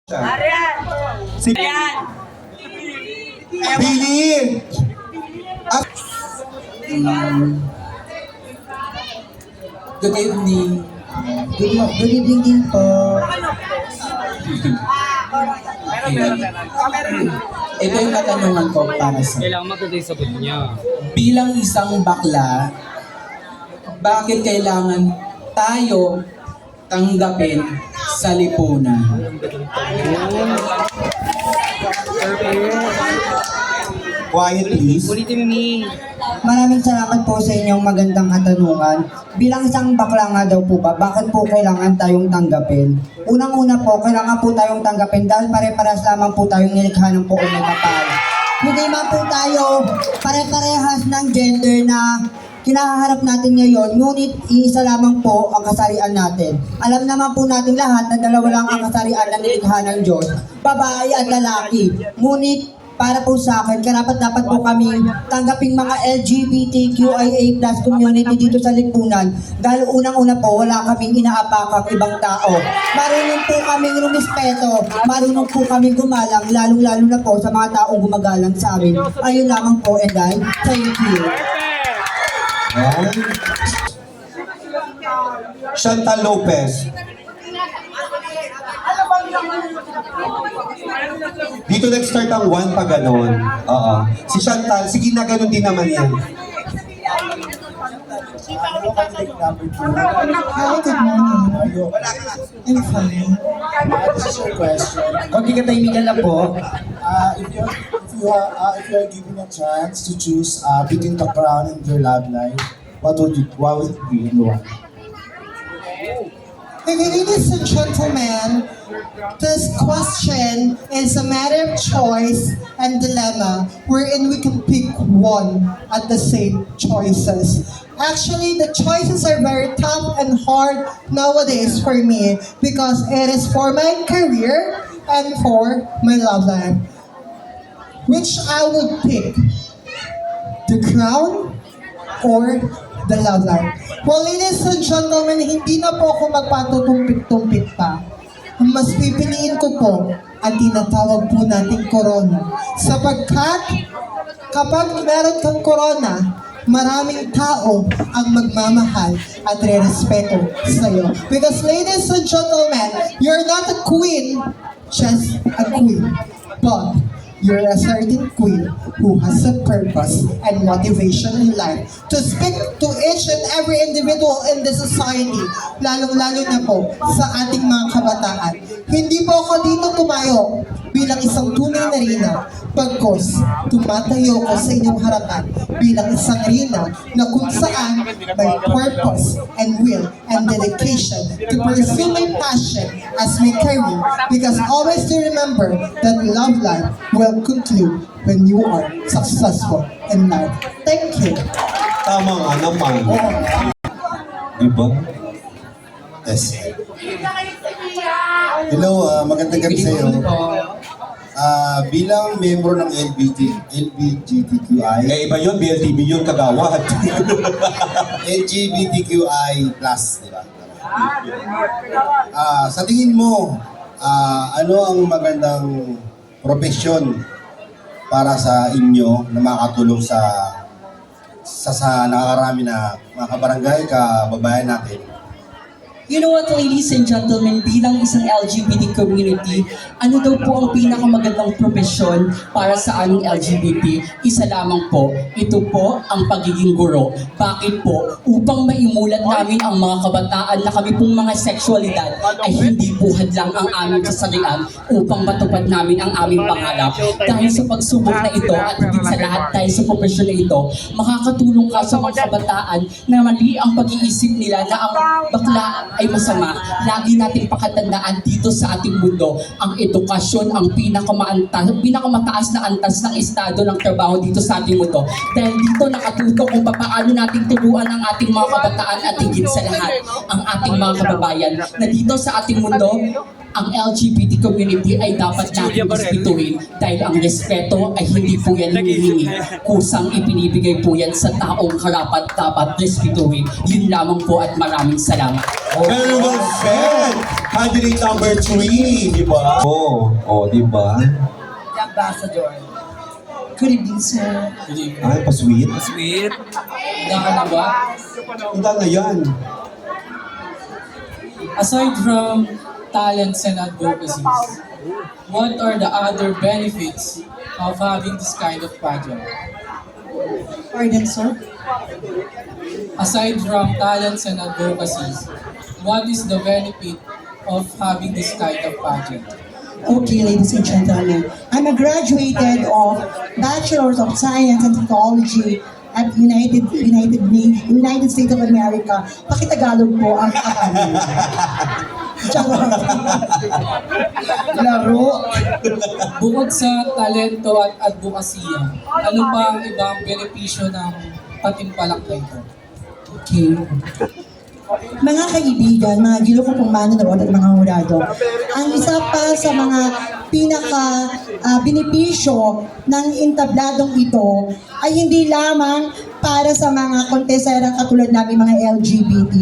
Si Billy! Good evening. Good evening din po. Ito yung katanungan ko para sa Kailangan matutay sa sagot niya. bilang isang bakla, bakit kailangan tayo tanggapin sa lipunan? Quiet please. Ulitin ni. Maraming salamat po sa inyong magandang katanungan. Bilang isang bakla nga daw po ba, bakit po kailangan tayong tanggapin? Unang-una po, kailangan po tayong tanggapin dahil pare-parehas lamang po tayong nilikha ng poong may kapal. Hindi man po tayo pare-parehas ng gender na kinaharap natin ngayon, ngunit iisa lamang po ang kasarian natin. Alam naman po natin lahat na dalawa lang ang kasarian na nilikha ng Diyos, babae at lalaki. Ngunit para po sa akin, karapat-dapat po kami tanggaping mga LGBTQIA+ community dito sa lipunan dahil unang-una po, wala kaming inaapakang ibang tao. Marunong po kaming rumispeto, marunong po kaming gumalang, lalong-lalo na po sa mga taong gumagalang sa amin. Ayun lamang po, and I thank you. Chantal Lopez. Dito nag-start ang one pa ganon. Oo. Si Chantal, sige na ganon din naman yan. Hi, good morning. How are you? I'm fine. This is your question. Konti katahimikan lang po. If you are given a chance to choose between the crown and your love life, what would it be and why? Ladies and gentlemen, this question is a matter of choice and dilemma wherein we can pick one at the same choices. Actually, the choices are very tough and hard nowadays for me because it is for my career and for my love life. Which I would pick, the crown or the love life. Well, ladies and gentlemen, hindi na po ako magpatutumpik-tumpik pa. Mas pipiliin ko po ang tinatawag po nating corona. Sapagkat kapag meron kang corona, maraming tao ang magmamahal at re-respeto sa iyo. Because ladies and gentlemen, you're not a queen, just a queen. But you're a certain queen who has a purpose and motivation in life to speak to each and every individual in the society, lalong-lalo na po sa ating mga kabataan. Hindi po ako dito tumayo bilang isang tunay na rina, pagkos tumatayo ko sa inyong harapan bilang isang rina na kung saan may purpose and will and dedication to pursue my passion as my career, because always to remember that love life will conclude when you are successful in life. Thank you. Tama nga naman. Diba? Yes. Hello, magandang gabi sa iyo. Bilang membro ng LGBTQI, Eh, iba yun, BLTV yun, kagawad. LGBTQI+, di ba? Sa tingin mo, ano ang magandang profesyon para sa inyo na makatulong sa nakakarami na mga kabarangay, kababayan natin? You know what, ladies and gentlemen, bilang isang LGBT community, ano daw po ang pinakamagandang profesyon para sa aming LGBT? Isa lamang po, ito po ang pagiging guro. Bakit po? Upang maimulat namin ang mga kabataan na kami pong mga sexualidad ay hindi po hadlang ang aming kasarian upang matupad namin ang aming pangarap. Dahil sa pagsubok na ito at higit sa lahat dahil sa profesyon na ito, makakatulong ka sa mga kabataan na mali ang pag-iisip nila na ang bakla ay masama. Lagi nating pakatandaan dito sa ating mundo, ang edukasyon ang pinakamataas na antas ng estado ng trabaho dito sa ating mundo. Dahil dito nakatutok kung paano nating turuan ang ating mga kabataan at higit sa lahat ang ating mga kababayan na dito sa ating mundo, ang LGBT community ay dapat natin respetuhin dahil ang respeto ay hindi po yan hinihingi. Kusang ipinibigay po yan sa taong karapat dapat respetuhin. Yun lamang po at maraming salamat. Very well said! Candidate number 3, di ba? Di ba? Ambassador. Good evening, sir. Ay, pa-sweet. Sweet. Handa ka na ba? Handa na yan. Aside from talents and advocacies, what are the other benefits of having this kind of pageant? Pardon, sir? Aside from talents and advocacies, what is the benefit of having this kind of pageant? Okay, ladies and gentlemen, I'm a graduated of Bachelor's of Science and Technology at United States of America. Pakitagalog po ang akala. Laro. Bukod sa talento at advokasya, ano pa ang ibang benepisyo ng patimpalak na ito? Okay. Mga kaibigan, mga gilo ko pong manonood at mga hurado, ang isa pa sa mga benepisyo ng entabladong ito ay hindi lamang para sa mga kontesera katulad namin mga LGBT.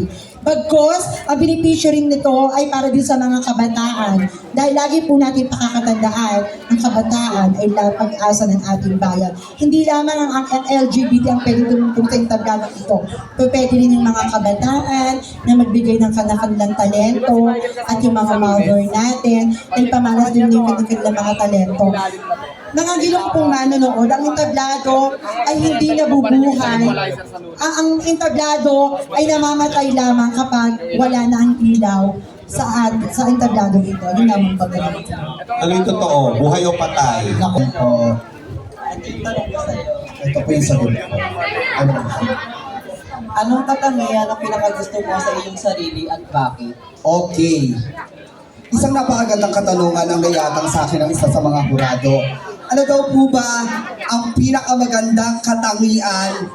Bagkos, ang benepisyo rin nito ay para din sa mga kabataan. Dahil lagi po natin pakakatandaan, ang kabataan ay pag-asa ng ating bayan. Hindi lamang ang LGBT ang pwede tumutulong sa entabladong ito. Pwede rin yung mga kabataan na magbigay ng kanilang talento at yung mga mother natin ay pamalas din yung kanilang mga talento. Mga gilong pong manonood, ang entablado ay hindi nabubuhay. Ang entablado ay namamatay lamang kapag wala na ang ilaw sa entablado ito. Yun lamang pagkakas. Ano yung totoo? Buhay o patay? Ako po, ito po yung sagot ko. Ano po? Anong katangian ang pinakagusto mo sa iyong sarili at bakit? Okay. Isang napakagandang katanungan ang nayatang sa akin ng isa sa mga hurado. Ano daw po ba ang pinakamagandang katangian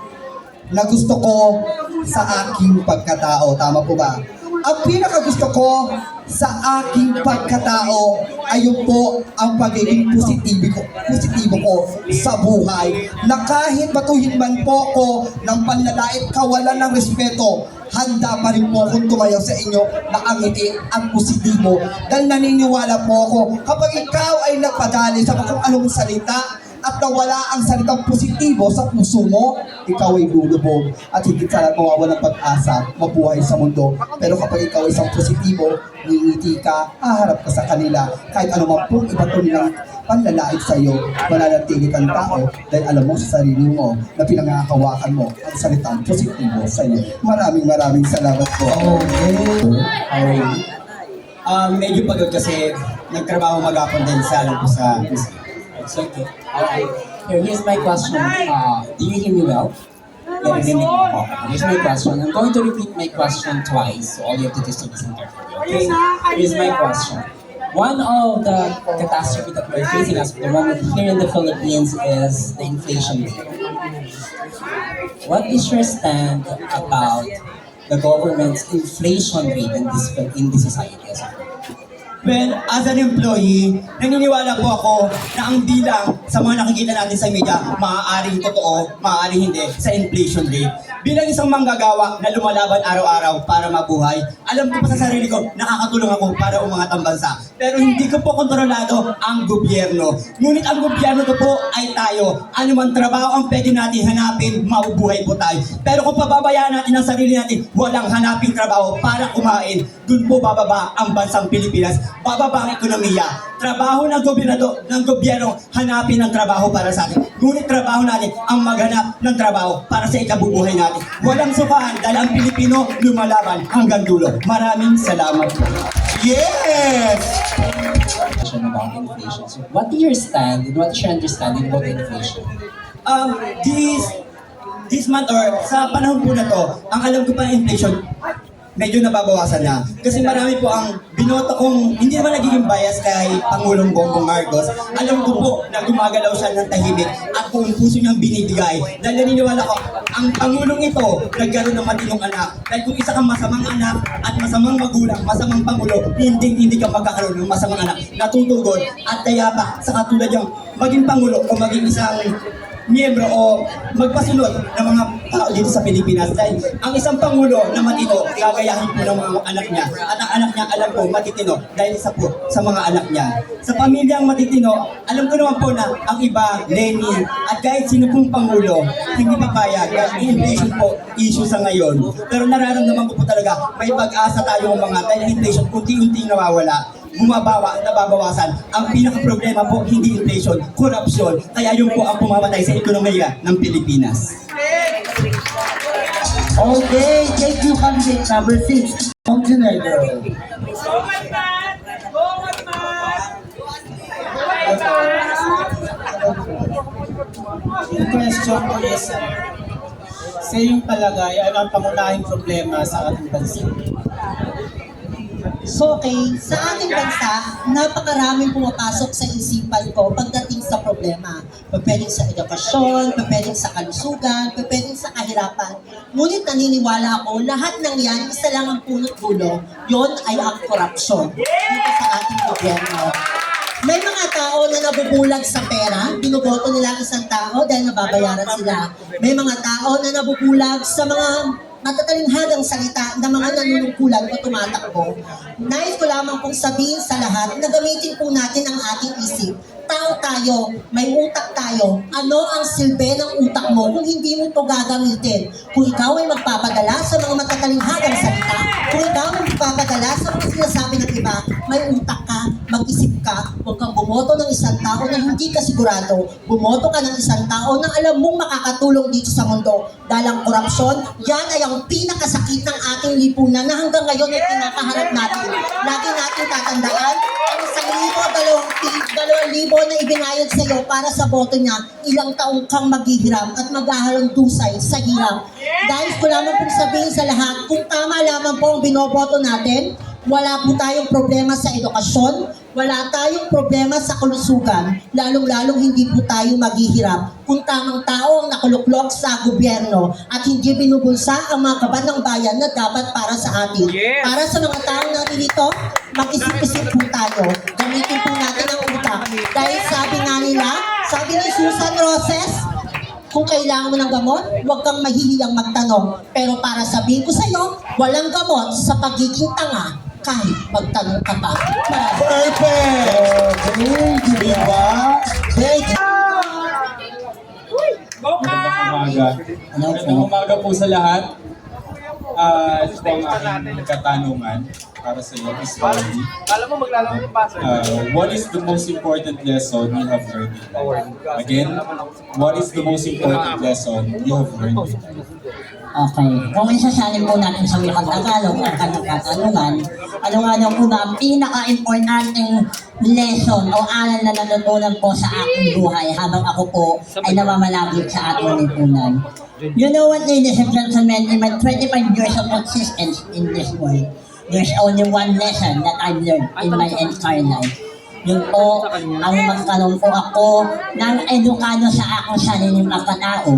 na gusto ko sa aking pagkatao? Tama po ba? Ang pinakagusto ko sa aking pagkatao ay yun po ang pagiging positibo ko sa buhay. Na kahit batuhin man po ko ng panlalait kawalan ng respeto, handa pa rin po akong tumayo sa inyo na angiti at positibo. Dahil naniniwala po ako, kapag ikaw ay nagpadali sa kung anong salita at nawala ang salitang positibo sa puso mo, ikaw ay lulubog at higit sa lahat mawawala ng pag-asa, mabuhay sa mundo. Pero kapag ikaw ay isang positibo, ngingiti ka, haharap ka sa kanila, kahit anumang pong ibato nilang panlalait sa iyo, mananatili kang tao dahil alam mo sa sarili mo na pinangakawakan mo ang salitang positibo sa iyo. Maraming salamat po. Medyo pagod kasi nagtrabaho magapon din sa It's okay. Alright. Here's my question. Do you hear me well? Here's my question. I'm going to repeat my question twice, so all you have to do is to listen carefully. Okay? Here's my question. One of the catastrophe that we're facing as of the moment here in the Philippines is the inflation rate. What is your stand about the government's inflation rate in this society as of now? Well, as an employee, naniniwala po ako na ang bilang sa mga nakikita natin sa media, maaaring totoo, maaaring hindi, sa inflation rate. Bilang isang manggagawa na lumalaban araw-araw para mabuhay, alam ko pa sa sarili ko, nakakatulong ako para umangat ang bansa. Pero hindi ko po kontrolado ang gobyerno. Ngunit ang gobyerno to po ay tayo. Ano man trabaho ang pwede natin hanapin, mabubuhay po tayo. Pero kung pababayaan natin ang sarili natin, walang hanaping trabaho para kumain, dun po bababa ang bansang Pilipinas. Bababa ang ekonomiya. Trabaho ng gobyerno, hanapin ang trabaho para sa atin. Ngunit trabaho natin ang maghanap ng trabaho para sa ikabubuhay natin. Walang sukaan dahil ang Pilipino lumalaban hanggang dulo. Maraming salamat po. Yes! About inflation. So what is your stand and what is your understanding about inflation? This month or sa panahon po na to, ang alam ko pa ng inflation, medyo nababawasan na. Kasi marami po ang binoto kong, hindi naman nagiging bias kay Pangulong Bongbong Marcos. Alam ko po na gumagalaw siya ng tahimik at buong puso niyang binibigay. Dahil naniniwala ko, ang Pangulong ito nagkaroon ng matinong anak. Dahil kung isa kang masamang anak at masamang magulang, masamang Pangulo, hindi ka magkakaroon ng masamang anak. Natutugod at dayapa sa katulad yung maging Pangulo o maging isang miyembro o magpasunod ng mga tao dito sa Pilipinas. Dahil ang isang Pangulo na matino, gagayahin po ng mga anak niya. At ang anak niya, alam ko, matitino dahil isa po sa mga anak niya. Sa pamilyang matitino, alam ko naman po na ang iba, Lenny, at kahit sino pong Pangulo, hindi papayag. Dahil inflation po, issue sa ngayon. Pero nararamdaman ko po talaga, may pag-asa tayong mga dahil inflation, unti-unti nawawala. Nababawasan. Ang pinaka-problema po, hindi inflation, korupsyon. Kaya yun po ang pumamatay sa ekonomiya ng Pilipinas. Okay, thank you, candidate number 6. Montenegro. Yung question ko is, sa iyong palagay, ano ang pangunahing problema sa ating bansa? So, okay, sa ating bansa, napakaraming pumapasok sa isipan ko pagdating sa problema. Pwedeng sa edukasyon, pwedeng sa kalusugan, pwedeng sa kahirapan. Ngunit naniniwala ako, lahat ng yan, isa lang ang punot dulo, yon ay ang korupsyon dito sa ating gobyerno. May mga tao na nabubulag sa pera, binuboto nila ang isang tao dahil nababayaran sila. May mga tao na nabubulag sa mga matatalinghagang salita na mga nanunungkulan o tumatakbo. Nais ko lamang pong sabihin sa lahat na gamitin po natin ang ating isip. Tao tayo, may utak tayo. Ano ang silbi ng utak mo kung hindi mo ito gagamitin? Kung ikaw ay magpapadala sa mga matatalinghagang salita, kung ikaw ay magpapadala sa mga sinasabi ng iba, may utak ka, mag-isip ka, huwag kang bumoto ng isang tao na hindi ka sigurado. Bumoto ka ng isang tao na alam mong makakatulong dito sa mundo. Dahil ang korupsyon, yan ay ang pinakasakit ng ating lipunan na hanggang ngayon ay pinakaharap natin. Lagi natin tatandaan, ang 1,000, 2,000 na ibinayad sa iyo para sa boto niya, ilang taong kang maghihiram at maghahalong dusay sa hirap. Dahil ko lamang pong sabihin sa lahat, kung tama lamang po ang binoboto natin, wala po tayong problema sa edukasyon, wala tayong problema sa kalusugan, lalong-lalong hindi po tayo maghihirap kung tamang tao ang nakuluklok sa gobyerno at hindi binubulsa ang mga kaban ng bayan na dapat para sa atin. Para sa mga taong nandito, mag-isip-isip po tayo. Gamitin po natin ang utak. Dahil sabi nga nila, sabi ni Susan Roses, kung kailangan mo ng gamot, huwag kang mahihiyang magtanong. Pero para sabihin ko sa iyo, walang gamot sa pagiging tanga kahit magtanong ka pa. Perfect! Okay, diba? Thank you. Magandang umaga po sa lahat. Ito ang aking katanungan para sa iyo, Miss Valerie. What is the most important lesson you have learned in life? Again, what is the most important lesson you have learned in life? Okay. Kung isasalin po natin sa wikang Tagalog ang kanyang katanungan, ano nga daw po ba ang pinaka-importanting lesson o aral na natutunan po sa aking buhay habang ako po ay namamalagit sa ating lipunan? You know what, ladies and gentlemen, in my 25 years of existence in this world, there's only one lesson that I've learned in my entire life. Yun po, ang magkaroon po ako ng edukado sa akong sariling pagkatao.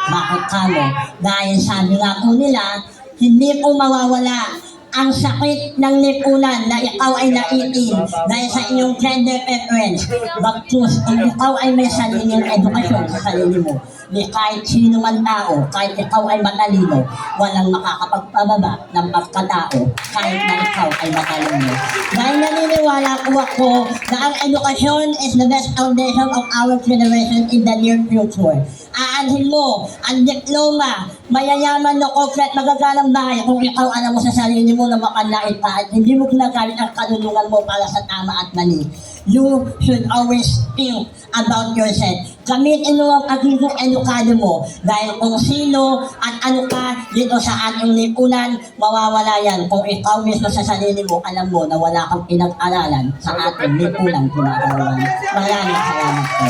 Bakit kamo? Dahil sabi nga po nila, hindi po mawawala ang sakit ng lipunan na ikaw ay naitin dahil sa iyong gender preference. Bagkus, kung ikaw ay may sariling edukasyon sa sarili mo, ni kahit sino man tao, kahit ikaw ay matalino, walang makakapagpababa ng pagkatao kahit na ikaw ay matalino. Dahil naniniwala po ako na ang edukasyon is the best foundation of our generation in the near future. Aanhin mo ang diploma, mayayaman na corporate magagalang bahay kung ikaw alam mo sa sarili mo na makalait pa at hindi mo ginagamit ang kanunungan mo para sa tama at mali. You should always think about yourself. Gamitin mo ang pagiging edukado mo dahil kung sino at ano ka dito sa ating lipunan, mawawala yan. Kung ikaw mismo sa sarili mo, alam mo na wala kang pinag-aralan sa ating lipunan ginagawa. Maraming salamat po.